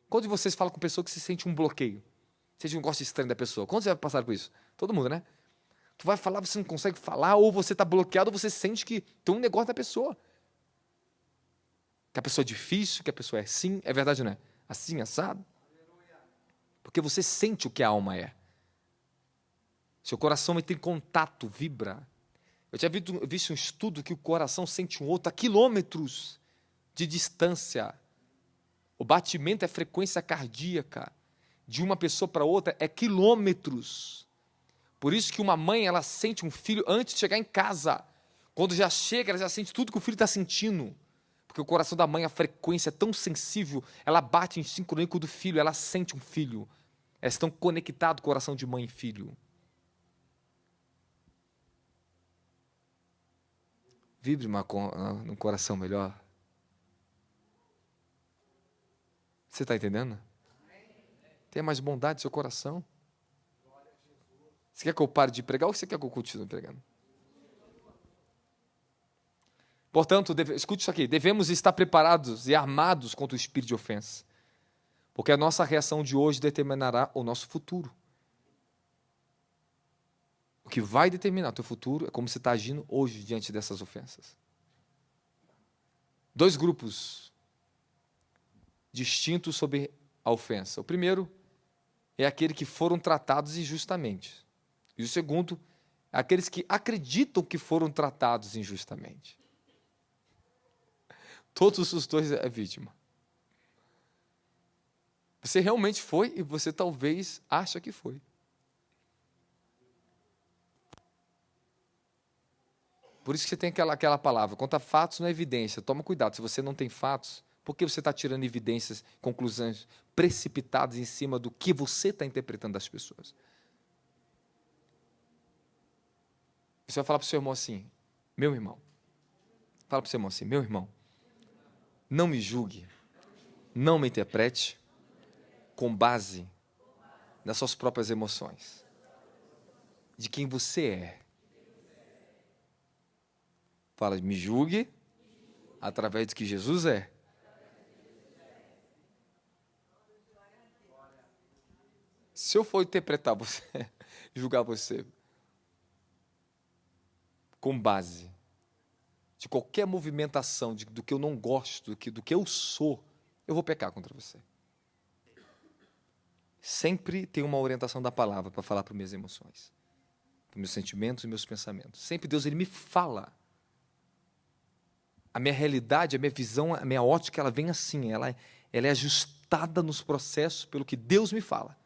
Quantos de vocês falam com pessoa que se sente um bloqueio? Sente um gosto estranho da pessoa? Quantos já passaram por isso? Todo mundo, né? Tu vai falar, você não consegue falar, ou você está bloqueado, ou você sente que tem um negócio da pessoa. Que a pessoa é difícil, que a pessoa é assim, é verdade, não é? Assim, assado. Porque você sente o que a alma é. Seu coração entra em contato, vibra. Eu tinha visto um estudo que o coração sente um outro a quilômetros de distância. O batimento é frequência cardíaca. De uma pessoa para outra é quilômetros. Por isso que uma mãe, ela sente um filho antes de chegar em casa. Quando já chega, ela já sente tudo que o filho está sentindo. Porque o coração da mãe, a frequência é tão sensível, ela bate em sincronia com o do filho, ela sente um filho. Elas estão conectados, coração de mãe e filho. Vibre no coração melhor. Você está entendendo? Tenha mais bondade no seu coração. Você quer que eu pare de pregar ou você quer que eu continue pregando? Portanto, escute isso aqui. Devemos estar preparados e armados contra o espírito de ofensa. Porque a nossa reação de hoje determinará o nosso futuro. O que vai determinar o teu futuro é como você está agindo hoje diante dessas ofensas. 2 grupos distintos sobre a ofensa. O primeiro é aquele que foram tratados injustamente. E o segundo é aqueles que acreditam que foram tratados injustamente. Todos os dois é vítima. Você realmente foi e você talvez acha que foi. Por isso que você tem aquela palavra, conta fatos não é evidência. Toma cuidado, se você não tem fatos, por que você está tirando evidências, conclusões precipitadas em cima do que você está interpretando das pessoas? Você vai falar para o seu irmão assim, meu irmão. Fala para o seu irmão assim, meu irmão, não me julgue, não me interprete com base nas suas próprias emoções, de quem você é. Fala, me julgue através do que Jesus é. Se eu for interpretar você, julgar você com base de qualquer movimentação, do que eu não gosto, do que eu sou, eu vou pecar contra você. Sempre tem uma orientação da palavra para falar para minhas emoções, para meus sentimentos e meus pensamentos. Sempre Deus, Ele me fala. A minha realidade, a minha visão, a minha ótica, ela vem assim, ela é ajustada nos processos pelo que Deus me fala.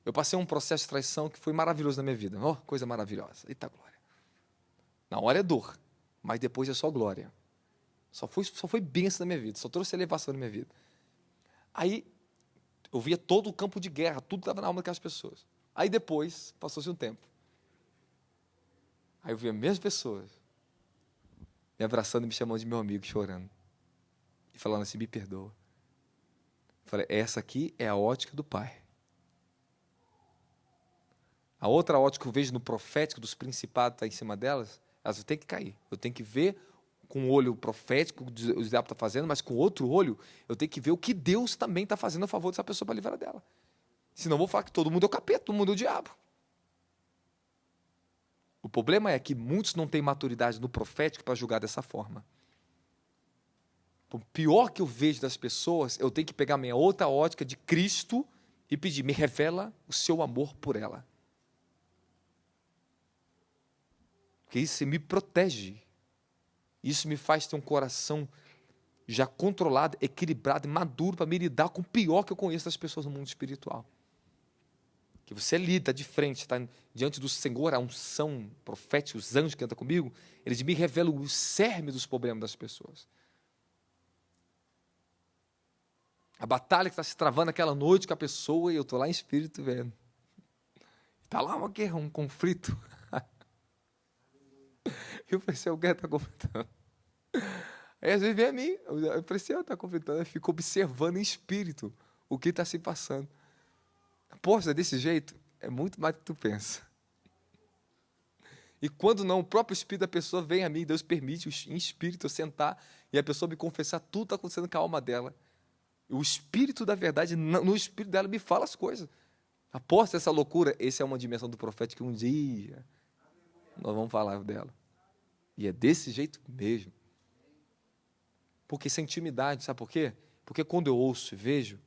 Eu passei um processo de traição que foi maravilhoso na minha vida. Oh, coisa maravilhosa. Eita glória. Na hora é dor, mas depois é só glória. Só foi bênção na minha vida, só trouxe elevação na minha vida. Aí, eu via todo o campo de guerra, tudo estava na alma daquelas pessoas. Aí depois, passou-se um tempo. Aí eu via as mesmas pessoas me abraçando e me chamando de meu amigo, chorando. E falando assim, me perdoa. Eu falei, essa aqui é a ótica do Pai. A outra ótica que eu vejo no profético, dos principados que está em cima delas, elas têm que cair. Eu tenho que ver com o olho profético, o diabo está fazendo, mas com outro olho, eu tenho que ver o que Deus também está fazendo a favor dessa pessoa para livrar dela. Senão eu vou falar que todo mundo é o capeta, todo mundo é o diabo. O problema é que muitos não têm maturidade no profético para julgar dessa forma. O pior que eu vejo das pessoas, eu tenho que pegar minha outra ótica de Cristo e pedir, me revela o seu amor por ela. Porque isso me protege. Isso me faz ter um coração já controlado, equilibrado e maduro para me lidar com o pior que eu conheço das pessoas no mundo espiritual. Que você lida de frente, está diante do Senhor, a unção profética, os anjos que andam comigo, eles me revelam o cerne dos problemas das pessoas. A batalha que está se travando aquela noite com a pessoa e eu estou lá em espírito vendo. Está lá uma guerra, um conflito. E eu pensei, alguém está conflitando. Aí às vezes vem a mim, eu pensei, está conflitando, eu fico observando em espírito o que está se passando. Poxa, desse jeito, é muito mais do que tu pensa. E quando não, o próprio espírito da pessoa vem a mim, Deus permite em espírito eu sentar e a pessoa me confessar tudo está acontecendo com a alma dela. O Espírito da verdade, no Espírito dela, me fala as coisas. Aposta essa loucura. Essa é uma dimensão do profeta que um dia nós vamos falar dela. E é desse jeito mesmo. Porque essa intimidade, sabe por quê? Porque quando eu ouço e vejo,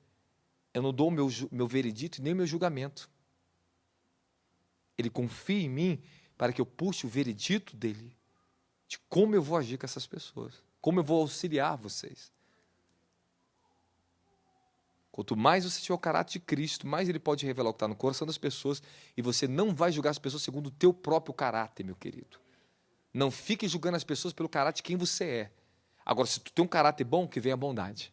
eu não dou o meu veredito e nem o meu julgamento. Ele confia em mim para que eu puxe o veredito dele, de como eu vou agir com essas pessoas, como eu vou auxiliar vocês. Quanto mais você tiver o caráter de Cristo, mais ele pode revelar o que está no coração das pessoas, e você não vai julgar as pessoas segundo o teu próprio caráter, meu querido. Não fique julgando as pessoas pelo caráter de quem você é. Agora, se tu tem um caráter bom, que venha a bondade.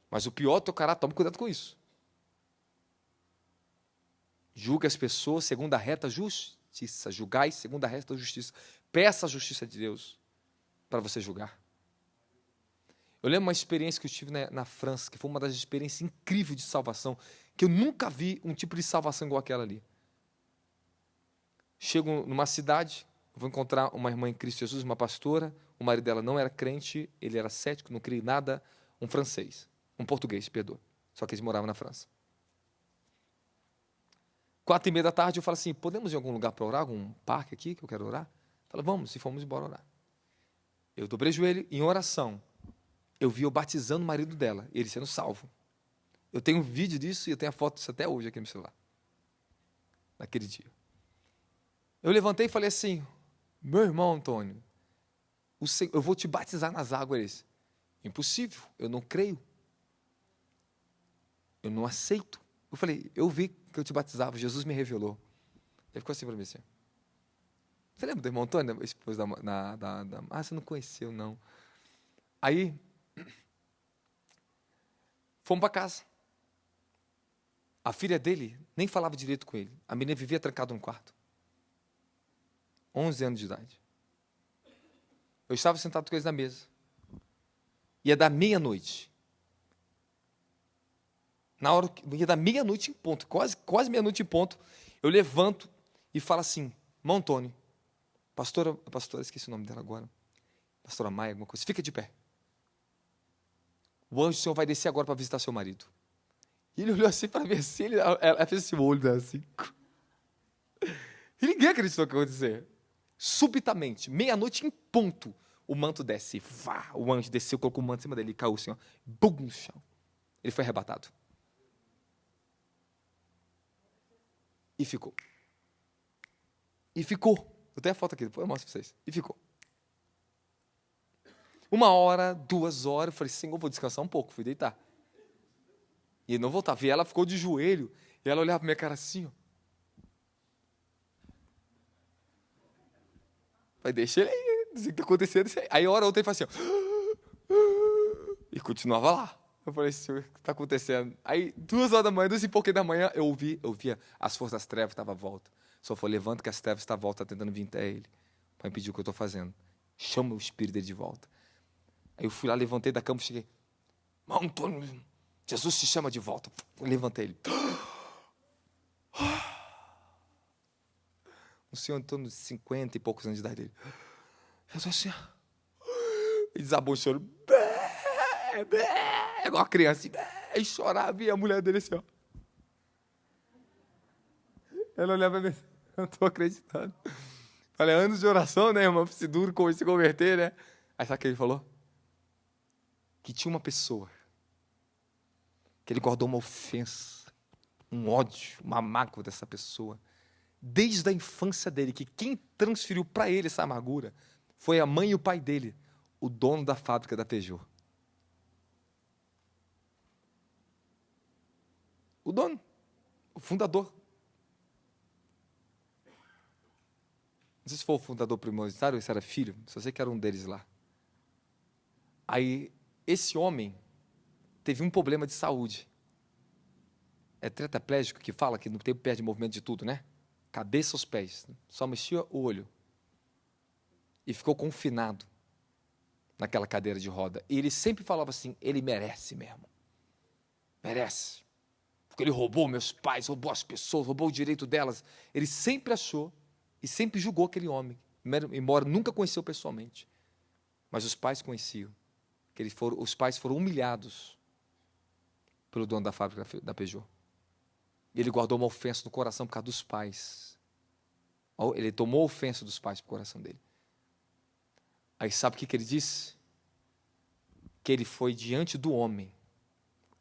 Mas o pior é o teu caráter, tome cuidado com isso. Julgue as pessoas segundo a reta justiça. Julgai segundo a reta justiça. Peça a justiça de Deus para você julgar. Eu lembro uma experiência que eu tive na França, que foi uma das experiências incríveis de salvação, que eu nunca vi um tipo de salvação igual aquela ali. Chego numa cidade, vou encontrar uma irmã em Cristo Jesus, uma pastora, o marido dela não era crente, ele era cético, não cria em nada, um português, perdoa. Só que eles moravam na França. 4h30 da tarde, eu falo assim, podemos ir em algum lugar para orar? Algum parque aqui que eu quero orar? Fala, vamos, e fomos embora orar. Eu dobrei o joelho em oração. Eu vi eu batizando o marido dela, ele sendo salvo. Eu tenho um vídeo disso e eu tenho a foto disso até hoje aqui no celular. Naquele dia. Eu levantei e falei assim, meu irmão Antônio, eu vou te batizar nas águas. Impossível, eu não creio. Eu não aceito. Eu falei, eu vi que eu te batizava, Jesus me revelou. Ele ficou assim para mim assim. Você lembra do irmão Antônio, esposa Ah, você não conheceu, não. Aí, fomos para casa. A filha dele nem falava direito com ele. A menina vivia trancada no quarto. 11 anos de idade. Eu estava sentado com eles na mesa. Ia dar meia-noite. Na hora que ia dar meia-noite em ponto, quase meia-noite em ponto, eu levanto e falo assim, irmão Antônio, pastora, esqueci o nome dela agora, pastora Maia, alguma coisa, fica de pé. O anjo do Senhor vai descer agora para visitar seu marido. E ele olhou assim para mim, assim, ela fez esse olho assim. E ninguém acreditou que ia acontecer. Subitamente, meia-noite em ponto, o manto desce. Vá, o anjo desceu, colocou o manto em cima dele e caiu assim, ó, bum, no chão. Ele foi arrebatado. E ficou. Eu tenho a foto aqui, depois eu mostro para vocês. E ficou. 1 hora, 2 horas, eu falei, Senhor, vou descansar um pouco, fui deitar. E ele não voltava. E ela ficou de joelho, e ela olhava para minha cara assim, ó. Falei, deixa ele aí, não sei o que está acontecendo. Aí a hora outra ele fala assim, ó. E continuava lá. Eu falei, Senhor, o que está acontecendo? Aí, 2 horas da manhã, 2 e pouquinho da manhã, eu via as forças das trevas estavam à volta. Só falei, levanta que as trevas estão à volta, tá tentando vir até ele, para impedir o que eu estou fazendo. Chama o espírito dele de volta. Aí eu fui lá, levantei da cama, cheguei. Irmão Antônio, Jesus te chama de volta. Eu levantei ele. O senhor Antônio, 50 e poucos anos de idade dele. Eu estou assim, ele desabou chorando. Igual uma criança, e chorava, e a mulher dele assim, ó. Ela olhava pra mim, eu não estou acreditando. Falei, anos de oração, né, irmão? Se duro como se converter, né? Aí sabe o que ele falou? Que tinha uma pessoa que ele guardou uma ofensa, um ódio, uma mágoa dessa pessoa, desde a infância dele, que quem transferiu para ele essa amargura foi a mãe e o pai dele, o dono da fábrica da Peugeot. O dono, o fundador. Não sei se foi o fundador primordiário ou se era filho, só sei que era um deles lá. Aí, esse homem teve um problema de saúde. É tetraplégico que fala que não tem pé de movimento de tudo, né? Cabeça aos pés. Só mexia o olho. E ficou confinado naquela cadeira de roda. E ele sempre falava assim, ele merece mesmo. Merece. Porque ele roubou meus pais, roubou as pessoas, roubou o direito delas. Ele sempre achou e sempre julgou aquele homem, embora nunca conheceu pessoalmente. Mas os pais conheciam. Os pais foram humilhados pelo dono da fábrica da Peugeot. E ele guardou uma ofensa no coração por causa dos pais. Ele tomou a ofensa dos pais para o coração dele. Aí sabe o que ele disse? Que ele foi diante do homem.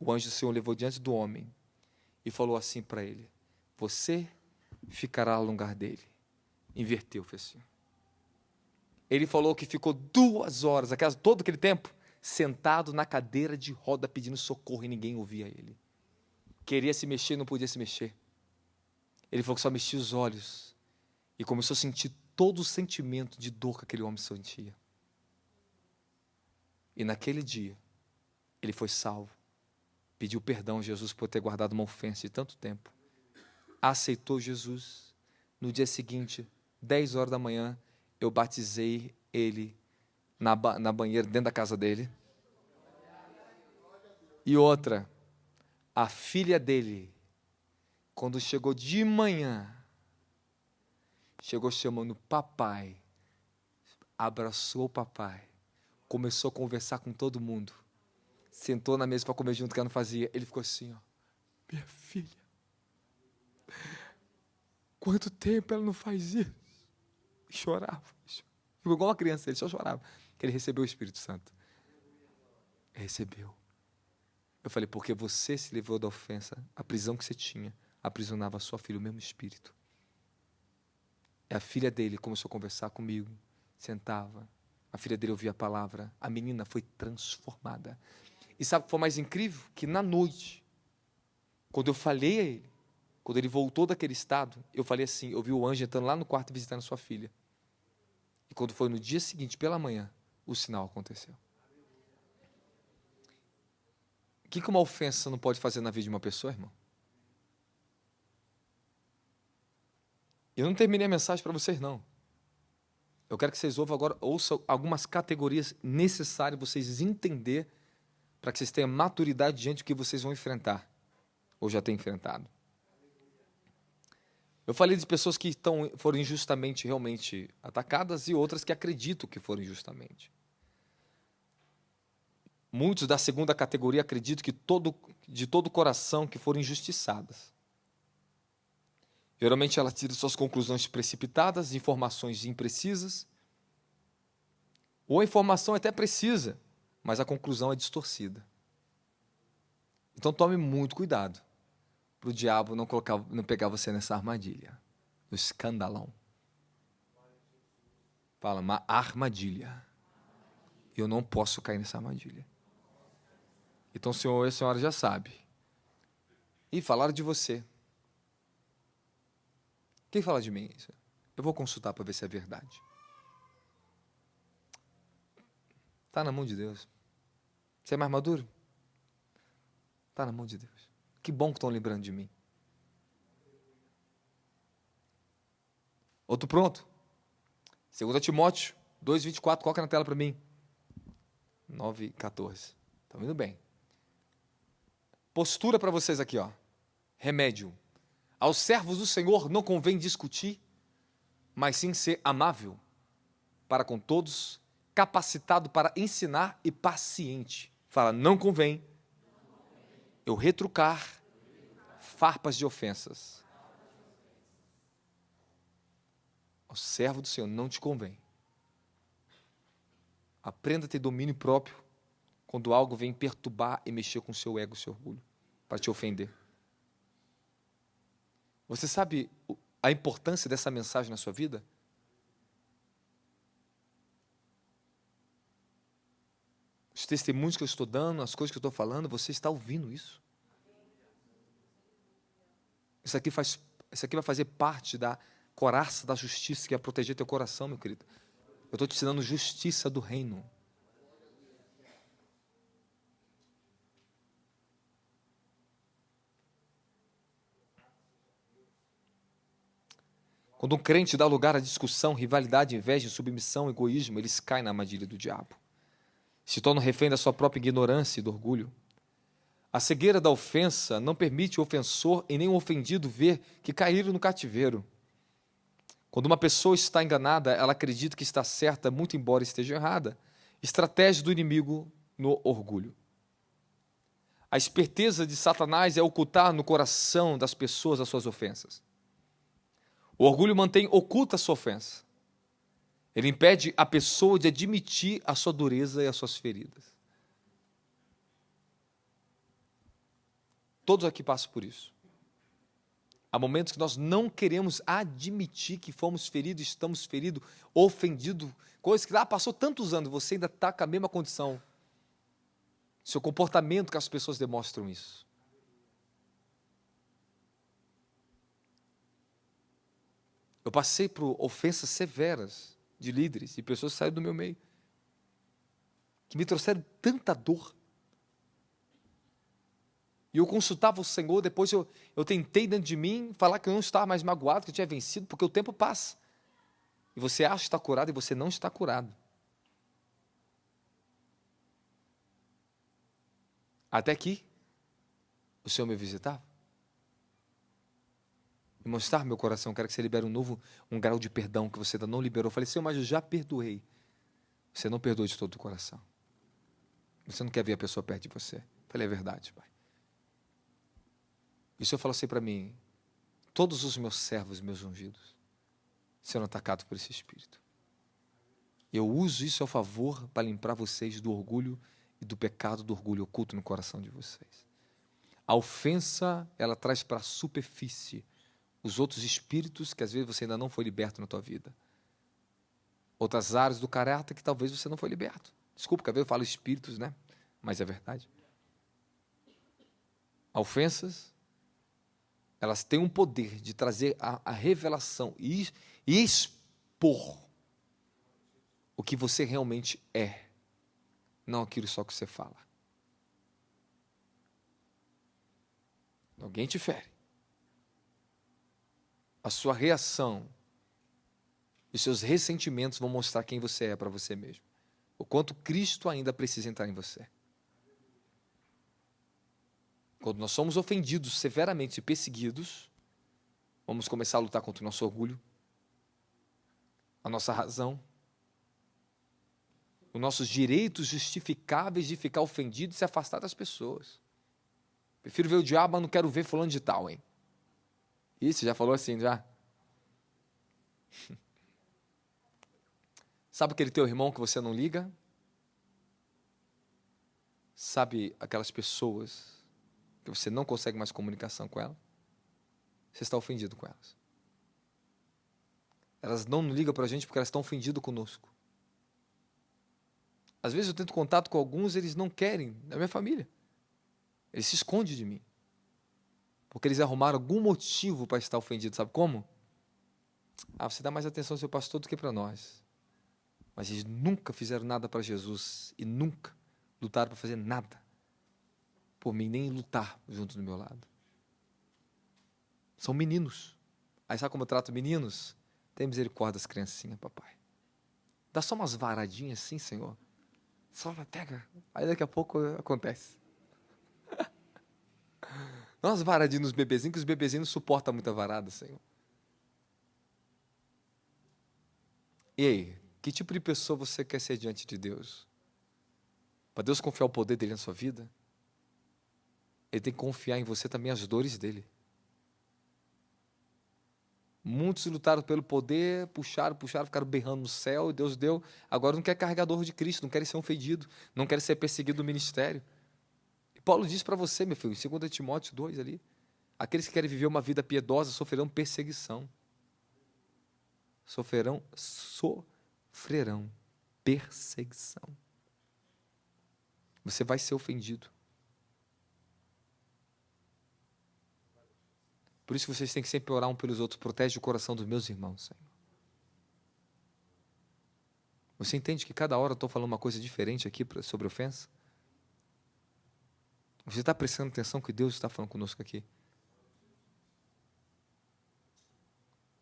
O anjo do Senhor levou diante do homem e falou assim para ele: você ficará no lugar dele. Inverteu, fez assim. Ele falou que ficou 2 horas, todo aquele tempo, sentado na cadeira de roda pedindo socorro e ninguém ouvia ele. Queria se mexer, não podia se mexer. Ele falou que só mexia os olhos e começou a sentir todo o sentimento de dor que aquele homem sentia. E naquele dia, ele foi salvo. Pediu perdão a Jesus por ter guardado uma ofensa de tanto tempo. Aceitou Jesus. No dia seguinte, 10 horas da manhã, eu batizei ele na banheira, dentro da casa dele. E outra, a filha dele, quando chegou de manhã, chegou chamando papai, abraçou o papai, começou a conversar com todo mundo, sentou na mesa para comer junto, que ela não fazia. Ele ficou assim, ó, minha filha, quanto tempo ela não faz isso? E chorava. Ficou igual uma criança, ele só chorava. Que ele recebeu o Espírito Santo. Recebeu. Eu falei, porque você se livrou da ofensa, a prisão que você tinha, aprisionava a sua filha, o mesmo Espírito. E a filha dele começou a conversar comigo, sentava, a filha dele ouvia a palavra, a menina foi transformada. E sabe o que foi mais incrível? Que na noite, quando eu falei a ele, quando ele voltou daquele estado, eu falei assim, eu vi o anjo entrando lá no quarto visitando a sua filha. E quando foi no dia seguinte, pela manhã, o sinal aconteceu. O que uma ofensa não pode fazer na vida de uma pessoa, irmão? Eu não terminei a mensagem para vocês, não. Eu quero que vocês ouçam algumas categorias necessárias para vocês entenderem, para que vocês tenham maturidade diante do que vocês vão enfrentar, ou já têm enfrentado. Eu falei de pessoas que foram injustamente realmente atacadas e outras que acreditam que foram injustamente. Muitos da segunda categoria acreditam que de todo o coração que foram injustiçadas. Geralmente ela tira suas conclusões precipitadas, informações imprecisas, ou a informação é até precisa, mas a conclusão é distorcida. Então tome muito cuidado para o diabo não pegar você nessa armadilha, no escandalão. Fala, uma armadilha. Eu não posso cair nessa armadilha. Então o senhor e a senhora já sabe. E falaram de você. Quem fala de mim? Eu vou consultar para ver se é verdade. Está na mão de Deus. Você é mais maduro? Está na mão de Deus. Que bom que estão lembrando de mim. Outro pronto. 2 Timóteo 2,24. Coloca na tela para mim. 9,14. Estão indo bem. Postura para vocês aqui, ó. Remédio. Aos servos do Senhor não convém discutir, mas sim ser amável para com todos, capacitado para ensinar e paciente. Fala, não convém eu retrucar farpas de ofensas. Ao servo do Senhor não te convém. Aprenda a ter domínio próprio quando algo vem perturbar e mexer com o seu ego, o seu orgulho, para te ofender. Você sabe a importância dessa mensagem na sua vida? Os testemunhos que eu estou dando, as coisas que eu estou falando, você está ouvindo isso? Isso aqui vai fazer parte da coraça da justiça que é proteger teu coração, meu querido. Eu estou te ensinando justiça do reino. Quando um crente dá lugar à discussão, rivalidade, inveja, submissão, egoísmo, eles caem na armadilha do diabo. Se tornam refém da sua própria ignorância e do orgulho. A cegueira da ofensa não permite o ofensor e nem o ofendido ver que caíram no cativeiro. Quando uma pessoa está enganada, ela acredita que está certa, muito embora esteja errada. Estratégia do inimigo no orgulho. A esperteza de Satanás é ocultar no coração das pessoas as suas ofensas. O orgulho mantém oculta a sua ofensa. Ele impede a pessoa de admitir a sua dureza e as suas feridas. Todos aqui passam por isso. Há momentos que nós não queremos admitir que fomos feridos, estamos feridos, ofendidos, coisas que lá passou tantos anos, você ainda está com a mesma condição. Seu comportamento que as pessoas demonstram isso. Eu passei por ofensas severas de líderes e pessoas que saíram do meu meio, que me trouxeram tanta dor. E eu consultava o Senhor, depois eu tentei dentro de mim falar que eu não estava mais magoado, que eu tinha vencido, porque o tempo passa. E você acha que está curado e você não está curado. Até que o Senhor me visitava e mostrar meu coração. Quero que você libere um grau de perdão que você ainda não liberou. Eu falei, Senhor, mas eu já perdoei. Você não perdoou de todo o coração. Você não quer ver a pessoa perto de você. Eu falei, é verdade, Pai. E o Senhor falou assim para mim, todos os meus servos, meus ungidos, serão atacados por esse espírito. Eu uso isso ao favor para limpar vocês do orgulho e do pecado do orgulho oculto no coração de vocês. A ofensa, ela traz para a superfície os outros espíritos que às vezes você ainda não foi liberto na tua vida. Outras áreas do caráter que talvez você não foi liberto. Desculpa, que às vezes eu falo espíritos, né? Mas é verdade. Ofensas, elas têm um poder de trazer a revelação e expor o que você realmente é, não aquilo só que você fala. Alguém te fere. A sua reação e seus ressentimentos vão mostrar quem você é para você mesmo. O quanto Cristo ainda precisa entrar em você. Quando nós somos ofendidos severamente e perseguidos, vamos começar a lutar contra o nosso orgulho, a nossa razão, os nossos direitos justificáveis de ficar ofendido e se afastar das pessoas. Prefiro ver o diabo, mas não quero ver fulano de tal, hein? Ih, você já falou assim, já? Sabe aquele teu irmão que você não liga? Sabe aquelas pessoas que você não consegue mais comunicação com ela? Você está ofendido com elas. Elas não ligam para a gente porque elas estão ofendidas conosco. Às vezes eu tento contato com alguns, eles não querem, da minha família. Eles se escondem de mim. Porque eles arrumaram algum motivo para estar ofendido. Sabe como? Ah, você dá mais atenção ao seu pastor do que para nós. Mas eles nunca fizeram nada para Jesus e nunca lutaram para fazer nada por mim, nem lutar junto do meu lado. São meninos. Aí sabe como eu trato meninos? Tem misericórdia das criancinhas, papai. Dá só umas varadinhas assim, Senhor. Só pega. Aí daqui a pouco acontece. Dá umas varadinhas nos bebezinhos, que os bebezinhos não suportam muita varada, Senhor. E aí, que tipo de pessoa você quer ser diante de Deus? Para Deus confiar o poder dele na sua vida, Ele tem que confiar em você também as dores dele. Muitos lutaram pelo poder, puxaram, ficaram berrando no céu, e Deus deu. Agora não quer carregador de Cristo, não quer ser ofendido, não quer ser perseguido no ministério. E Paulo diz para você, meu filho, em 2 Timóteo 2 ali, aqueles que querem viver uma vida piedosa sofrerão perseguição. Sofrerão perseguição. Você vai ser ofendido. Por isso vocês têm que sempre orar um pelos outros. Protege o coração dos meus irmãos, Senhor. Você entende que cada hora eu estou falando uma coisa diferente aqui sobre ofensa? Você está prestando atenção que Deus está falando conosco aqui?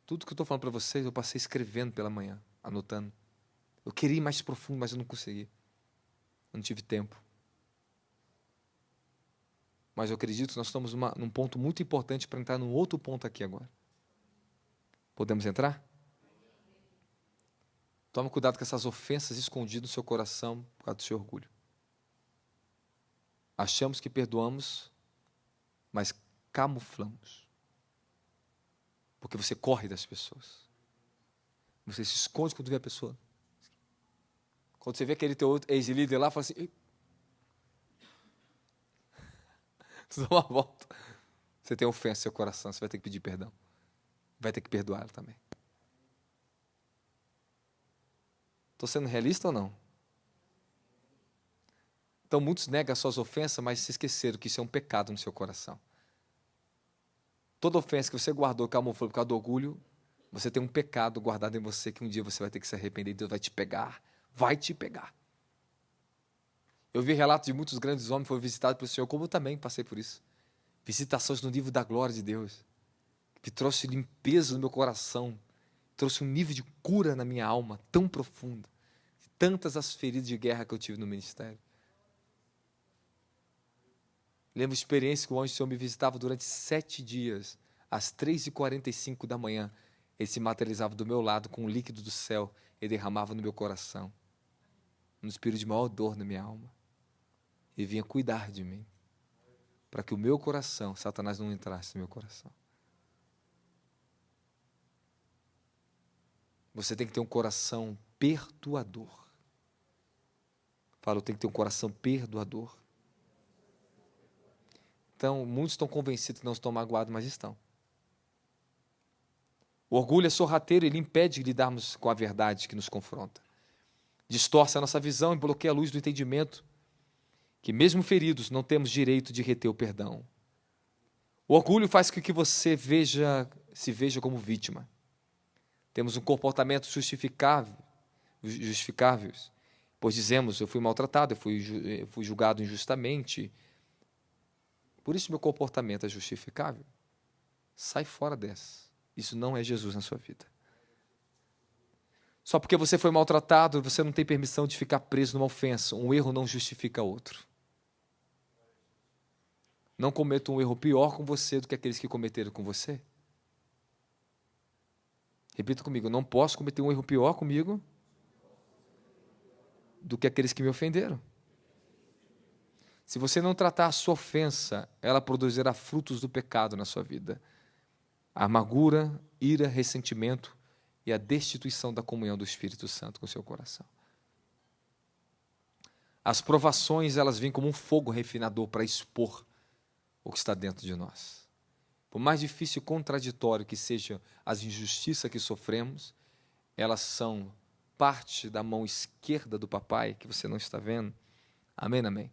Tudo que eu estou falando para vocês, eu passei escrevendo pela manhã, anotando. Eu queria ir mais profundo, mas eu não consegui. Eu não tive tempo. Mas eu acredito que nós estamos num ponto muito importante para entrar num outro ponto aqui agora. Podemos entrar? Tome cuidado com essas ofensas escondidas no seu coração por causa do seu orgulho. Achamos que perdoamos, mas camuflamos. Porque você corre das pessoas. Você se esconde quando vê a pessoa. Quando você vê aquele teu ex-líder lá, fala assim... Ei. Você dá uma volta. Você tem ofensa no seu coração, você vai ter que pedir perdão. Vai ter que perdoar também. Estou sendo realista ou não? Então, muitos negam as suas ofensas, mas se esqueceram que isso é um pecado no seu coração. Toda ofensa que você guardou, camuflou por causa do orgulho, você tem um pecado guardado em você que um dia você vai ter que se arrepender e Deus vai te pegar. Vai te pegar. Eu vi relatos de muitos grandes homens que foram visitados pelo Senhor, como eu também passei por isso. Visitações no nível da glória de Deus, que trouxe limpeza no meu coração, trouxe um nível de cura na minha alma tão profundo. Tantas as feridas de guerra que eu tive no ministério. Lembro experiência que o anjo do Senhor me visitava durante 7 dias, às 3h45 da manhã. Ele se materializava do meu lado com o líquido do céu e derramava no meu coração. No espírito de maior dor na minha alma. E vinha cuidar de mim. Para que o meu coração, Satanás não entrasse no meu coração. Você tem que ter um coração perdoador. Falo, tem que ter um coração perdoador. Então, muitos estão convencidos que não estão magoados, mas estão. O orgulho é sorrateiro, ele impede de lidarmos com a verdade que nos confronta. Distorce a nossa visão e bloqueia a luz do entendimento que, mesmo feridos, não temos direito de reter o perdão. O orgulho faz com que você se veja como vítima. Temos um comportamento justificável, pois dizemos, eu fui maltratado, eu fui julgado injustamente. Por isso meu comportamento é justificável. Sai fora dessa. Isso não é Jesus na sua vida. Só porque você foi maltratado, você não tem permissão de ficar preso numa ofensa. Um erro não justifica outro. Não cometa um erro pior com você do que aqueles que cometeram com você. Repita comigo, eu não posso cometer um erro pior comigo do que aqueles que me ofenderam. Se você não tratar a sua ofensa, ela produzirá frutos do pecado na sua vida. A amargura, ira, ressentimento e a destituição da comunhão do Espírito Santo com o seu coração. As provações, elas vêm como um fogo refinador para expor o que está dentro de nós. Por mais difícil e contraditório que sejam as injustiças que sofremos, elas são parte da mão esquerda do papai, que você não está vendo. Amém, amém?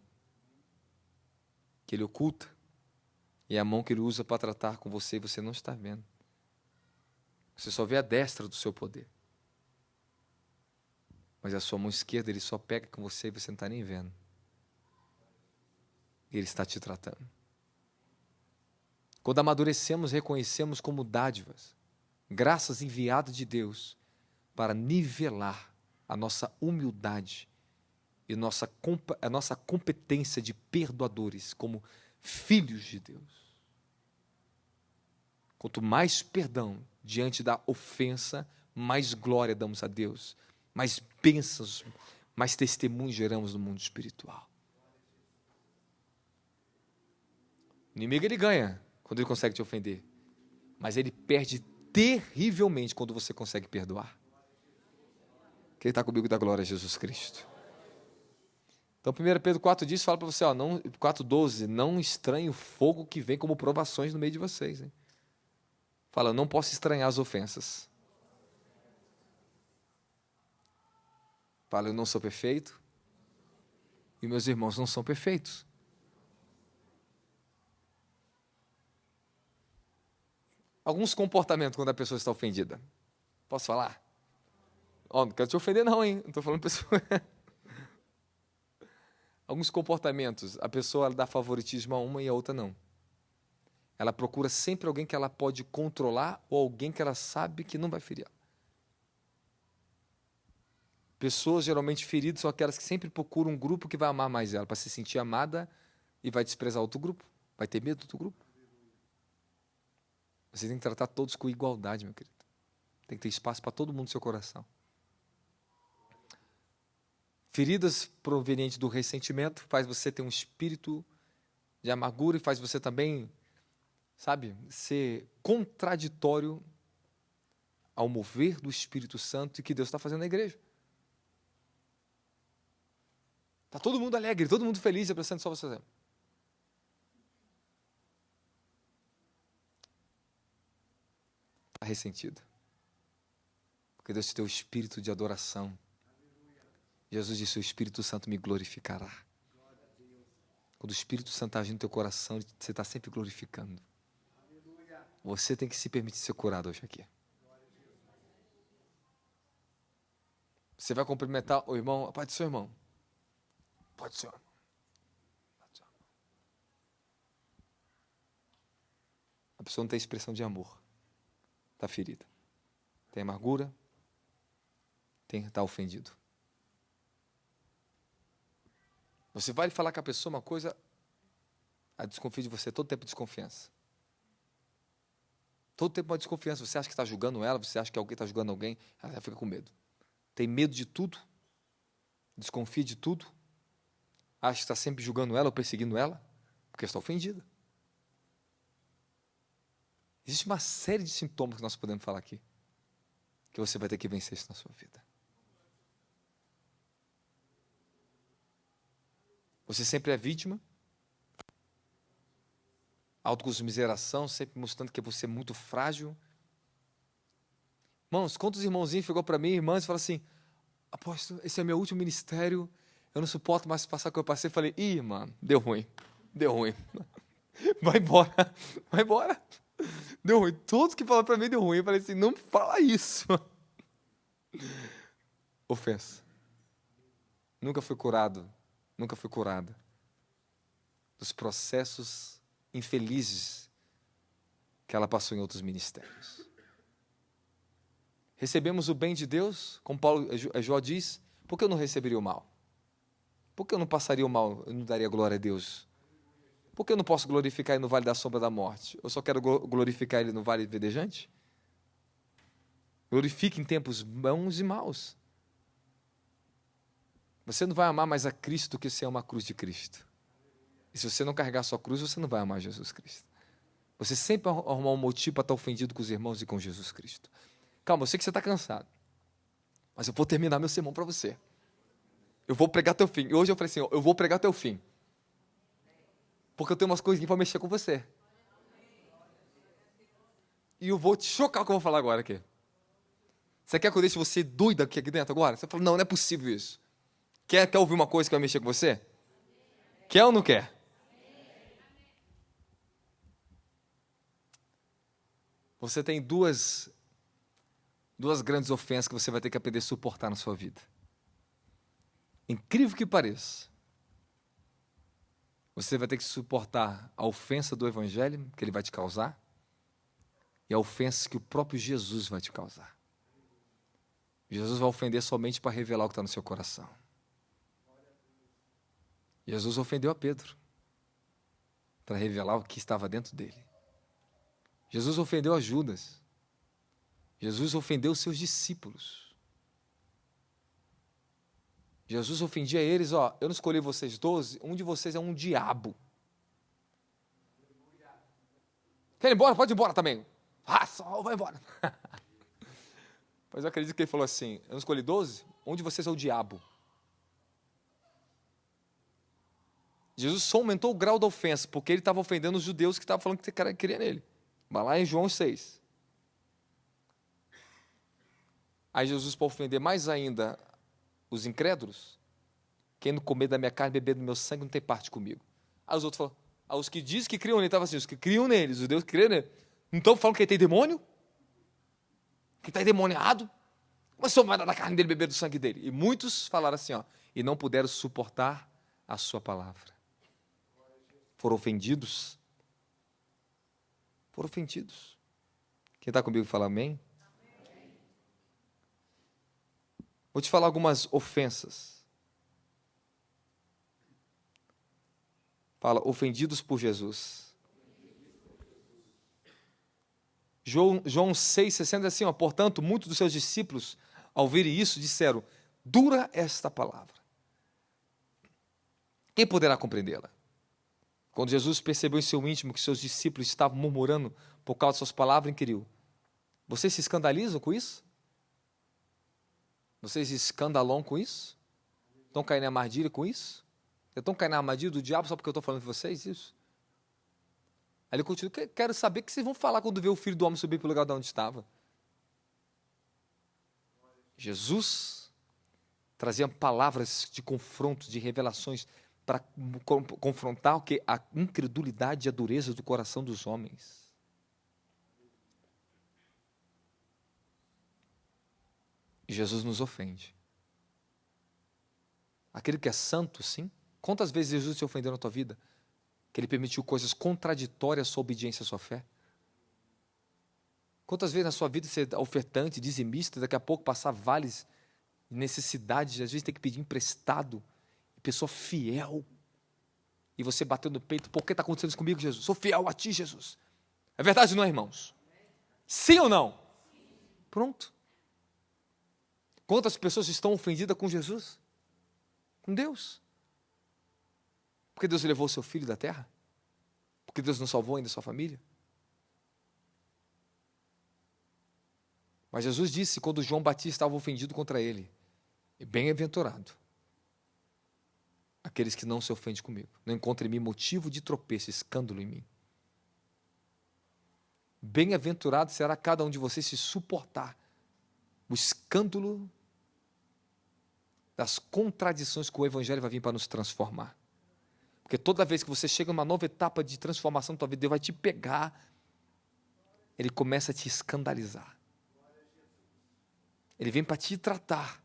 Que ele oculta, e a mão que ele usa para tratar com você, você não está vendo. Você só vê a destra do seu poder. Mas a sua mão esquerda, ele só pega com você e você não está nem vendo. Ele está te tratando. Quando amadurecemos, reconhecemos como dádivas, graças enviadas de Deus, para nivelar a nossa humildade e a nossa competência de perdoadores, como filhos de Deus. Quanto mais perdão diante da ofensa, mais glória damos a Deus, mais bênçãos, mais testemunhos geramos no mundo espiritual. O inimigo, ele ganha quando ele consegue te ofender, mas ele perde terrivelmente quando você consegue perdoar. Quem está comigo da glória a Jesus Cristo? Então, 1 Pedro 4,10 fala para você, 4,12, não estranhe o fogo que vem como provações no meio de vocês. Hein? Fala, eu não posso estranhar as ofensas. Fala, eu não sou perfeito e meus irmãos não são perfeitos. Alguns comportamentos quando a pessoa está ofendida. Posso falar? Não quero te ofender não, hein? Não estou falando pessoa. Alguns comportamentos, a pessoa dá favoritismo a uma e a outra não. Ela procura sempre alguém que ela pode controlar ou alguém que ela sabe que não vai ferir ela. Pessoas geralmente feridas são aquelas que sempre procuram um grupo que vai amar mais ela, para se sentir amada e vai desprezar outro grupo, vai ter medo do outro grupo. Você tem que tratar todos com igualdade, meu querido. Tem que ter espaço para todo mundo no seu coração. Feridas provenientes do ressentimento faz você ter um espírito de amargura e faz você também, sabe, ser contraditório ao mover do Espírito Santo e que Deus está fazendo na igreja. Está todo mundo alegre, todo mundo feliz, e pensando só você. Está ressentido. Porque Deus te deu o espírito de adoração. Jesus disse, o Espírito Santo me glorificará. Quando o Espírito Santo está agindo no teu coração, você está sempre glorificando. Você tem que se permitir ser curado hoje aqui. Você vai cumprimentar o irmão, a paz do seu irmão. Pode ser, irmão. A pessoa não tem expressão de amor. Está ferida. Tem amargura. Está ofendido. Você vai falar com a pessoa uma coisa, a desconfia de você, todo tempo de desconfiança. Todo tempo uma desconfiança. Você acha que está julgando ela, você acha que alguém está julgando alguém, ela fica com medo. Tem medo de tudo, desconfia de tudo, acha que está sempre julgando ela ou perseguindo ela, porque está ofendida. Existe uma série de sintomas que nós podemos falar aqui, que você vai ter que vencer isso na sua vida. Você sempre é vítima, autocomiseração, sempre mostrando que você é muito frágil. Irmãos, quantos irmãozinhos chegou para mim, irmãs, e falaram assim, apóstolo, esse é meu último ministério, eu não suporto mais passar o que eu passei. Eu falei, ih, mano, deu ruim. Vai embora. Deu ruim. Todos que falaram para mim deu ruim. Eu falei assim, não fala isso. Ofensa. Nunca fui curada dos processos infelizes que ela passou em outros ministérios. Recebemos o bem de Deus, como Jó diz, por que eu não receberia o mal? Por que eu não passaria o mal, eu não daria glória a Deus? Por que eu não posso glorificar Ele no vale da sombra da morte? Eu só quero glorificar Ele no vale verdejante? Glorifique em tempos bons e maus. Você não vai amar mais a Cristo do que você ama a cruz de Cristo. E se você não carregar a sua cruz, você não vai amar Jesus Cristo. Você sempre vai arrumar um motivo para estar ofendido com os irmãos e com Jesus Cristo. Calma, eu sei que você está cansado. Mas eu vou terminar meu sermão para você. Eu vou pregar até o fim. E hoje eu falei assim, eu vou pregar até o fim. Porque eu tenho umas coisinhas para mexer com você. E eu vou te chocar o que eu vou falar agora aqui. Você quer que eu deixe você doida aqui dentro agora? Você fala, não é possível isso. Quer ouvir uma coisa que vai mexer com você? Quer ou não quer? Você tem duas grandes ofensas que você vai ter que aprender a suportar na sua vida. Incrível que pareça. Você vai ter que suportar a ofensa do Evangelho que ele vai te causar e a ofensa que o próprio Jesus vai te causar. Jesus vai ofender somente para revelar o que está no seu coração. Jesus ofendeu a Pedro para revelar o que estava dentro dele. Jesus ofendeu a Judas. Jesus ofendeu os seus discípulos. Jesus ofendia eles, eu não escolhi vocês 12, um de vocês é um diabo. Quer ir embora? Pode ir embora também. Só vai embora. Mas eu acredito que ele falou assim, eu não escolhi 12, um de vocês é o diabo. Jesus só aumentou o grau da ofensa, porque ele estava ofendendo os judeus que estavam falando que queria nele. Vai lá em João 6. Aí Jesus, para ofender mais ainda os incrédulos, quem não comer da minha carne e beber do meu sangue não tem parte comigo. Aí os outros falam, os que dizem que criam nele, estavam assim, os que criam nele, os judeus que criam nele, não estão falando que ele tem demônio? Que está endemoniado? Mas só vai dar da carne dele, beber do sangue dele. E muitos falaram assim, e não puderam suportar a sua palavra. Foram ofendidos. Foram ofendidos. Quem está comigo fala amém? Vou te falar algumas ofensas. Fala, ofendidos por Jesus. João 6,60 diz assim, portanto, muitos dos seus discípulos, ao ouvirem isso, disseram, dura esta palavra. Quem poderá compreendê-la? Quando Jesus percebeu em seu íntimo que seus discípulos estavam murmurando por causa de suas palavras, inquiriu: vocês se escandalizam com isso? Vocês se escandalam com isso? Estão caindo em armadilha com isso? Estão caindo na armadilha do diabo só porque eu estou falando de vocês isso? Aí ele continua: quero saber o que vocês vão falar quando ver o Filho do Homem subir para o lugar de onde estava. Jesus trazia palavras de confronto, de revelações, para confrontar o que? A incredulidade e a dureza do coração dos homens. E Jesus nos ofende. Aquele que é santo, sim. Quantas vezes Jesus te ofendeu na tua vida? Que ele permitiu coisas contraditórias à sua obediência, à sua fé? Quantas vezes na sua vida você é ofertante, dizimista, daqui a pouco passar vales de necessidade, às vezes tem que pedir emprestado, pessoa fiel, e você batendo no peito: por que está acontecendo isso comigo, Jesus? Sou fiel a ti, Jesus. É verdade ou não, irmãos? Sim ou não? Pronto. Quantas pessoas estão ofendidas com Jesus? Com Deus? Porque Deus levou o seu filho da terra? Porque Deus não salvou ainda a sua família? Mas Jesus disse, quando João Batista estava ofendido contra ele: bem-aventurado aqueles que não se ofendem comigo, não encontram em mim motivo de tropeço, escândalo em mim. Bem-aventurado será cada um de vocês se suportar o escândalo das contradições que o Evangelho vai vir para nos transformar. Porque toda vez que você chega numa nova etapa de transformação da tua vida, Deus vai te pegar, Ele começa a te escandalizar. Ele vem para te tratar.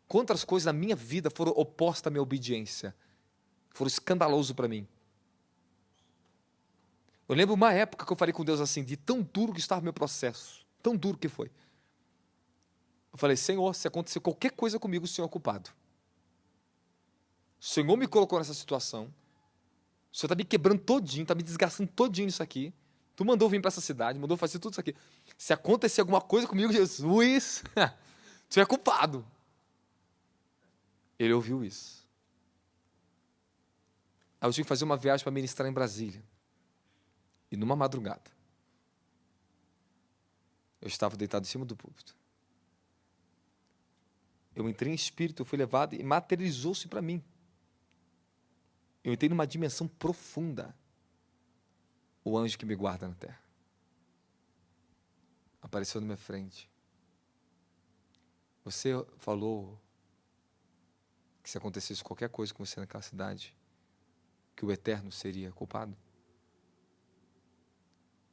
Quantas coisas na minha vida foram opostas à minha obediência? Foram escandalosas para mim. Eu lembro uma época que eu falei com Deus assim, de tão duro que estava o meu processo, tão duro que foi. Eu falei: Senhor, se acontecer qualquer coisa comigo, o Senhor é culpado. O Senhor me colocou nessa situação. O Senhor está me quebrando todinho, está me desgastando todinho nisso aqui. Tu mandou vir para essa cidade, mandou fazer tudo isso aqui. Se acontecer alguma coisa comigo, Jesus, tu é culpado. Ele ouviu isso. Aí eu tive que fazer uma viagem para ministrar em Brasília. E numa madrugada, eu estava deitado em cima do púlpito. Eu entrei em espírito, eu fui levado e materializou-se para mim. Eu entrei numa dimensão profunda. O anjo que me guarda na terra apareceu na minha frente. Você falou que se acontecesse qualquer coisa com você naquela cidade, que o Eterno seria culpado?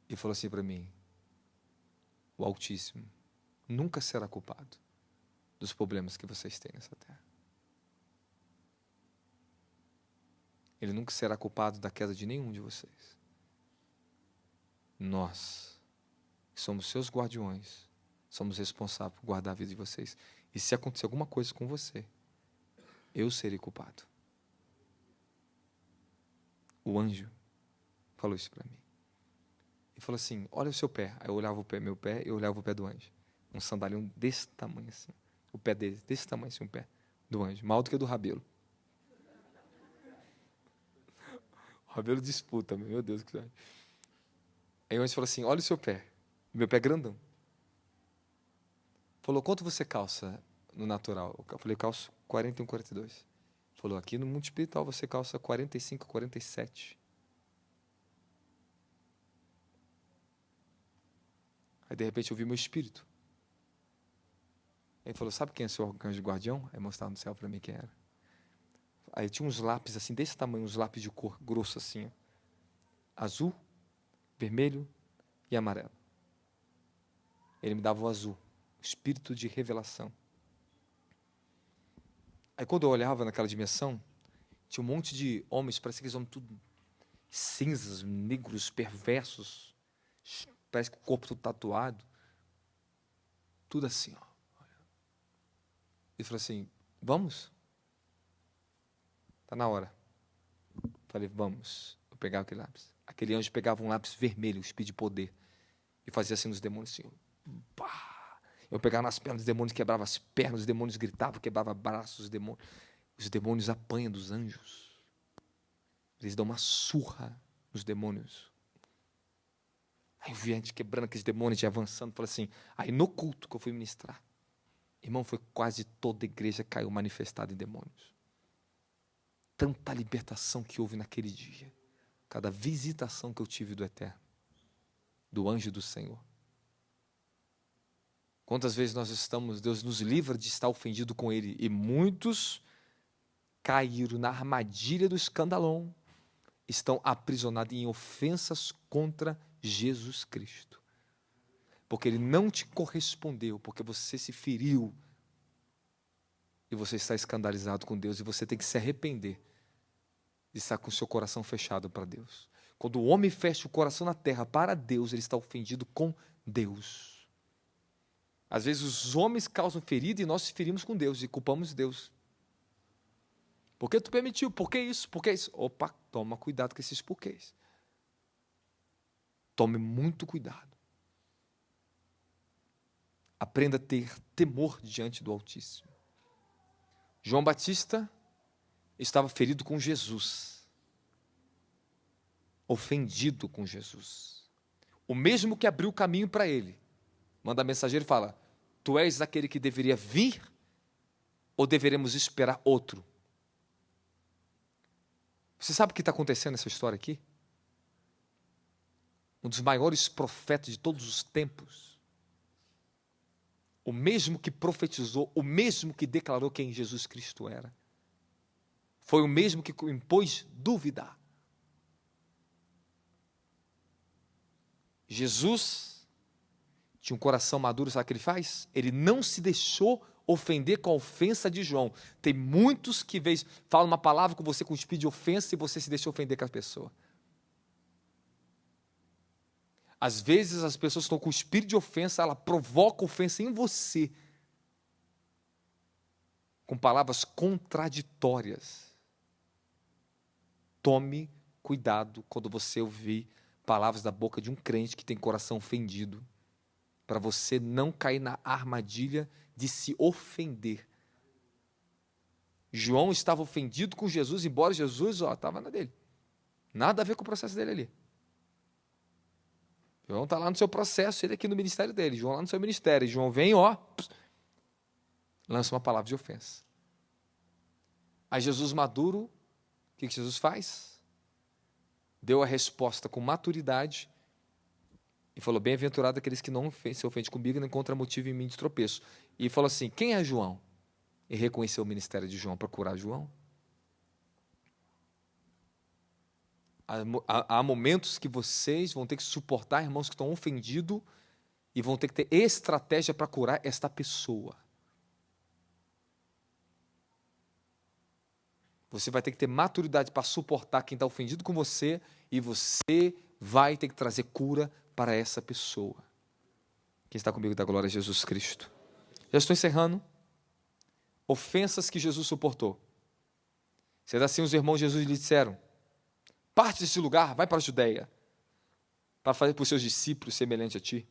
E falou assim para mim: o Altíssimo nunca será culpado dos problemas que vocês têm nessa terra. Ele nunca será culpado da queda de nenhum de vocês. Nós, que somos seus guardiões, somos responsáveis por guardar a vida de vocês. E se acontecer alguma coisa com você, eu serei culpado. O anjo falou isso para mim. E falou assim: olha o seu pé. Aí eu olhava o pé, meu pé, e eu olhava o pé do anjo. Um sandalião desse tamanho assim. O pé dele, desse tamanho assim, o pé do anjo. Maior do que o do Rabelo. O Rabelo disputa, meu Deus. Aí o anjo falou assim: olha o seu pé. Meu pé é grandão. Falou: quanto você calça no natural? Eu falei: calço 41, 42. Falou: aqui no mundo espiritual você calça 45, 47. Aí de repente eu vi meu espírito. Aí falou: sabe quem é seu anjo guardião? Aí mostrava no céu para mim quem era. Aí tinha uns lápis assim, desse tamanho, uns lápis de cor grosso assim, ó. Azul, vermelho e amarelo. Ele me dava o azul, o espírito de revelação. Aí quando eu olhava naquela dimensão, tinha um monte de homens, parecia que eles homens tudo cinzas, negros, perversos, parece que o corpo todo tatuado, tudo assim, ó. Ele falou assim: vamos? Está na hora. Falei: vamos. Eu pegava aquele lápis. Aquele anjo pegava um lápis vermelho, o espírito de poder, e fazia assim nos demônios, assim. Pá. Eu pegava nas pernas dos demônios, quebrava as pernas, os demônios gritavam, quebrava braços, os demônios apanham dos anjos. eles dão uma surra nos demônios. Aí eu vi a gente quebrando aqueles demônios e avançando. Falei assim, aí no culto que eu fui ministrar, irmão, foi quase toda a igreja caiu manifestada em demônios. Tanta libertação que houve naquele dia. Cada visitação que eu tive do Eterno, do anjo do Senhor. Quantas vezes nós estamos, Deus nos livra de estar ofendido com Ele, e muitos caíram na armadilha do escandalão, estão aprisionados em ofensas contra Jesus Cristo. Porque Ele não te correspondeu, porque você se feriu, e você está escandalizado com Deus, e você tem que se arrepender de estar com o seu coração fechado para Deus. Quando o homem fecha o coração na terra para Deus, ele está ofendido com Deus. Às vezes os homens causam ferida e nós se ferimos com Deus e culpamos Deus. Por que tu permitiu? Por que isso? Por que isso? Opa, toma cuidado com esses porquês. Tome muito cuidado. Aprenda a ter temor diante do Altíssimo. João Batista estava ferido com Jesus. Ofendido com Jesus. O mesmo que abriu o caminho para ele. Manda mensageiro e fala, tu és aquele que deveria vir ou deveremos esperar outro? Você sabe o que está acontecendo nessa história aqui? Um dos maiores profetas de todos os tempos, o mesmo que profetizou, o mesmo que declarou quem Jesus Cristo era, foi o mesmo que impôs dúvida. Jesus tinha um coração maduro, sabe o que ele faz? Ele não se deixou ofender com a ofensa de João. Tem muitos que falam uma palavra com você com espírito de ofensa e você se deixa ofender com a pessoa. Às vezes as pessoas estão com espírito de ofensa, ela provoca ofensa em você, com palavras contraditórias. Tome cuidado quando você ouvir palavras da boca de um crente que tem coração ofendido, para você não cair na armadilha de se ofender. João estava ofendido com Jesus, embora Jesus estava na dele. Nada a ver com o processo dele ali. João está lá no seu processo, ele aqui no ministério dele. João lá no seu ministério. João vem, lança uma palavra de ofensa. Aí Jesus maduro, o que Jesus faz? Deu a resposta com maturidade e falou, bem-aventurado aqueles que não se ofendem comigo e não encontram motivo em mim de tropeço. E falou assim, quem é João? E reconheceu o ministério de João para curar João. Há momentos que vocês vão ter que suportar irmãos que estão ofendidos e vão ter que ter estratégia para curar esta pessoa. Você vai ter que ter maturidade para suportar quem está ofendido com você e você vai ter que trazer cura para essa pessoa. Quem está comigo dá glória a Jesus Cristo. Já estou encerrando. Ofensas que Jesus suportou. Sendo assim, os irmãos de Jesus lhe disseram, parte desse lugar, vai para a Judeia, para fazer para os seus discípulos semelhante a ti,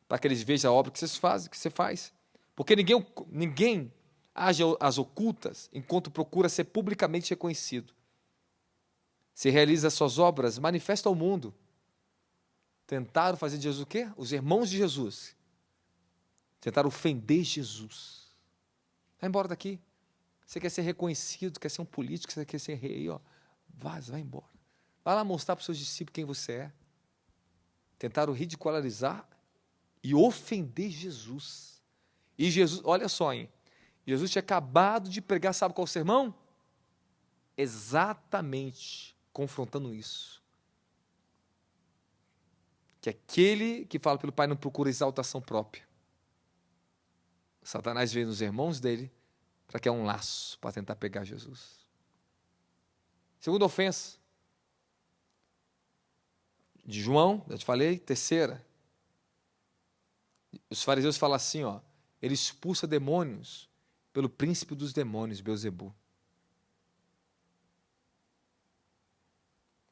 para que eles vejam a obra que você faz. Porque ninguém age às ocultas, enquanto procura ser publicamente reconhecido. Se realiza as suas obras, manifesta ao mundo. Tentaram fazer de Jesus o quê? Os irmãos de Jesus. Tentaram ofender Jesus. Vai embora daqui. Você quer ser reconhecido, quer ser um político, você quer ser rei, vaza, vai embora. Vai lá mostrar para os seus discípulos quem você é. Tentaram ridicularizar e ofender Jesus. E Jesus, olha só, hein? Jesus tinha acabado de pregar, sabe qual o sermão? Exatamente confrontando isso. Que aquele que fala pelo Pai não procura exaltação própria. Satanás veio nos irmãos dele para criar um laço para tentar pegar Jesus. Segunda ofensa de João, já te falei. Terceira, os fariseus falam assim, ele expulsa demônios pelo príncipe dos demônios, Beelzebu.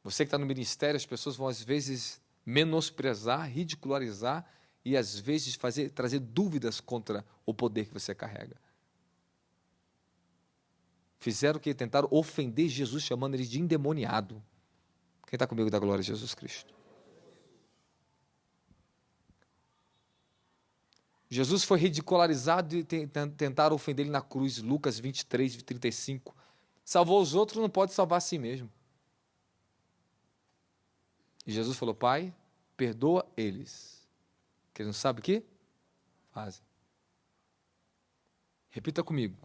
Você que está no ministério, as pessoas vão às vezes menosprezar, ridicularizar e às vezes trazer dúvidas contra o poder que você carrega. Fizeram o que? Tentaram ofender Jesus, chamando ele de endemoniado. Quem está comigo dá glória a Jesus Cristo. Jesus foi ridicularizado e tentaram ofender ele na cruz, Lucas 23, 35. Salvou os outros, não pode salvar a si mesmo. E Jesus falou, Pai, perdoa eles, que eles não sabem o que fazem. Repita comigo,